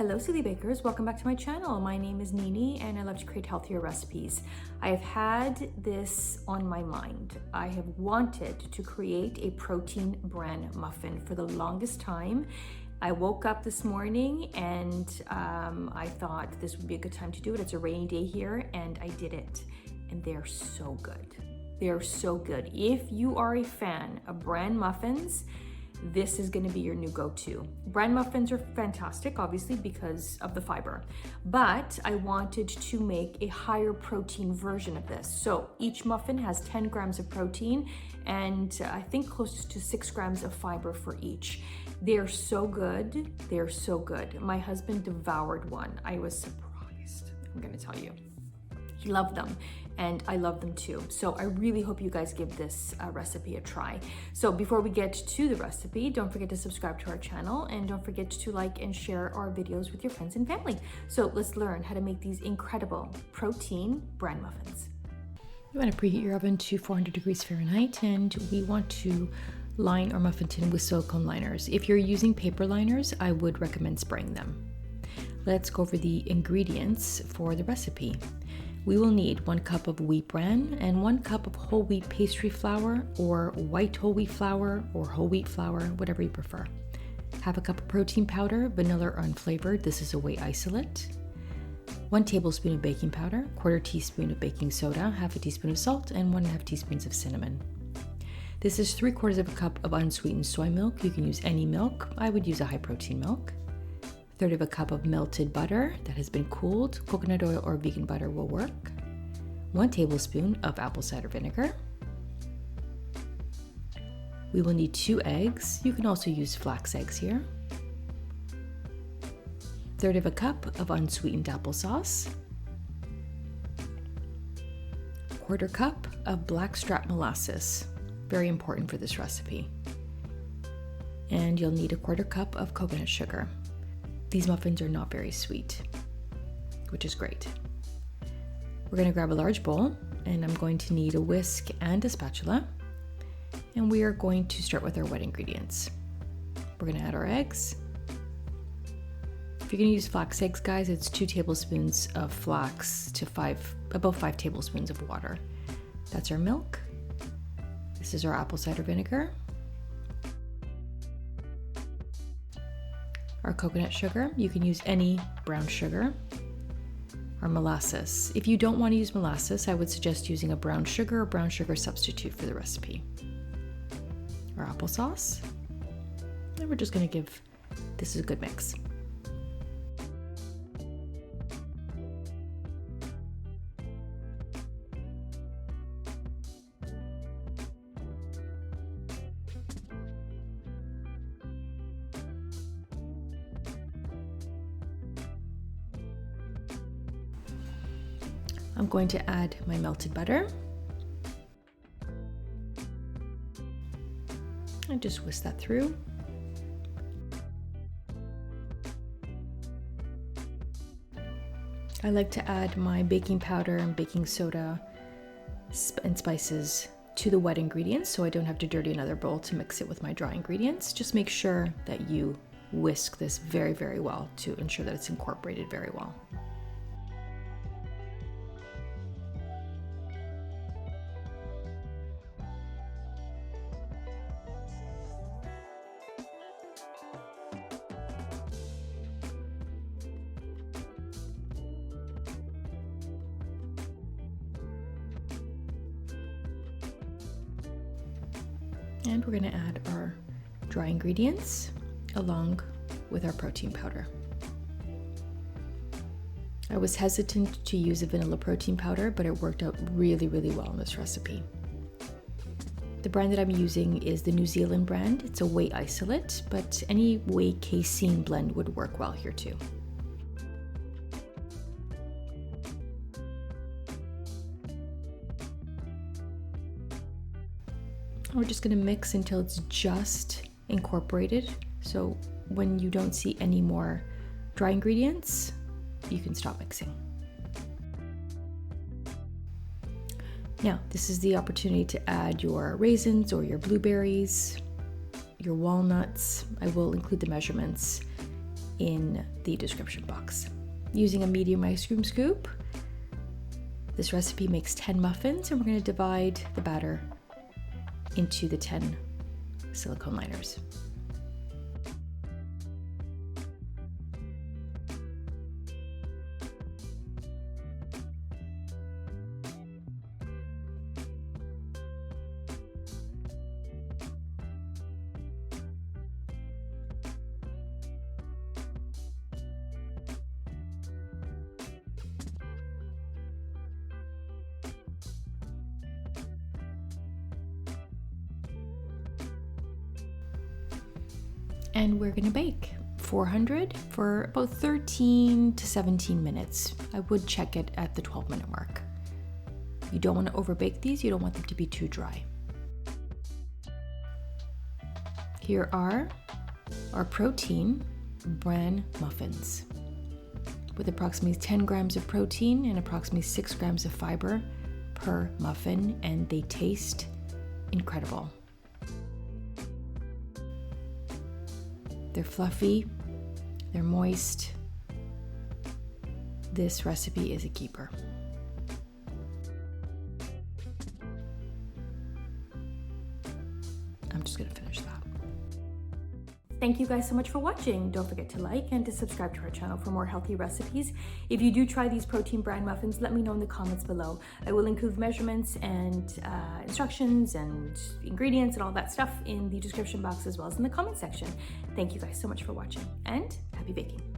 Hello Silly Bakers, welcome back to my channel. My name is Nini and I love to create healthier recipes. I have had this on my mind. I have wanted to create a protein bran muffin for the longest time. I woke up this morning and I thought this would be a good time to do it. It's a rainy day here and I did it and they're so good. They're so good. If you are a fan of bran muffins, this is gonna be your new go-to. Bran muffins are fantastic, obviously, because of the fiber, but I wanted to make a higher protein version of this. So each muffin has 10 grams of protein and I think close to 6 grams of fiber for each. They're so good, they're so good. My husband devoured one. I was surprised, I'm gonna tell you. He loved them and I love them too. So I really hope you guys give this recipe a try. So before we get to the recipe, don't forget to subscribe to our channel and don't forget to like and share our videos with your friends and family. So let's learn how to make these incredible protein bran muffins. You want to preheat your oven to 400 degrees Fahrenheit and we want to line our muffin tin with silicone liners. If you're using paper liners, I would recommend spraying them. Let's go over the ingredients for the recipe. We will need 1 cup of wheat bran and 1 cup of whole wheat pastry flour or white whole wheat flour or whole wheat flour, whatever you prefer. Half a cup of protein powder, vanilla or unflavored. This is a whey isolate. 1 tablespoon of baking powder, 1/4 teaspoon of baking soda, 1/2 teaspoon of salt, and 1.5 teaspoons of cinnamon. This is 3/4 of a cup of unsweetened soy milk. You can use any milk. I would use a high protein milk. 1/3 of a cup of melted butter that has been cooled. Coconut oil or vegan butter will work. 1 tablespoon of apple cider vinegar. We will need 2 eggs. You can also use flax eggs here. 1/3 of a cup of unsweetened applesauce. 1/4 cup of blackstrap molasses. Very important for this recipe. And you'll need 1/4 cup of coconut sugar. These muffins are not very sweet, which is great. We're going to grab a large bowl and I'm going to need a whisk and a spatula. And we are going to start with our wet ingredients. We're going to add our eggs. If you're going to use flax eggs, guys, it's 2 tablespoons of flax to about 5 tablespoons of water. That's our milk. This is our apple cider vinegar. Our coconut sugar, you can use any brown sugar. Our molasses. If you don't want to use molasses, I would suggest using a brown sugar or brown sugar substitute for the recipe. Our applesauce. And we're just going to give this a good mix. I'm going to add my melted butter. And just whisk that through. I like to add my baking powder and baking soda and spices to the wet ingredients so I don't have to dirty another bowl to mix it with my dry ingredients. Just make sure that you whisk this very, very well to ensure that it's incorporated very well. And we're going to add our dry ingredients along with our protein powder. I was hesitant to use a vanilla protein powder, but it worked out really, really well in this recipe. The brand that I'm using is the New Zealand brand. It's a whey isolate, but any whey casein blend would work well here too. We're just going to mix until it's just incorporated. So when you don't see any more dry ingredients, you can stop mixing. Now, this is the opportunity to add your raisins or your blueberries, your walnuts. I will include the measurements in the description box. Using a medium ice cream scoop, this recipe makes 10 muffins, and we're going to divide the batter into the 10 silicone liners. And we're gonna bake 400 for about 13 to 17 minutes. I would check it at the 12-minute mark. You don't want to overbake these, you don't want them to be too dry. Here are our Protein Bran Muffins with approximately 10 grams of protein and approximately 6 grams of fiber per muffin, and they taste incredible. They're fluffy, they're moist. This recipe is a keeper. I'm just gonna finish that. Thank you guys so much for watching. Don't forget to like and to subscribe to our channel for more healthy recipes. If you do try these Protein Bran Muffins, let me know in the comments below. I will include measurements and instructions and ingredients and all that stuff in the description box as well as in the comment section. Thank you guys so much for watching, and happy baking.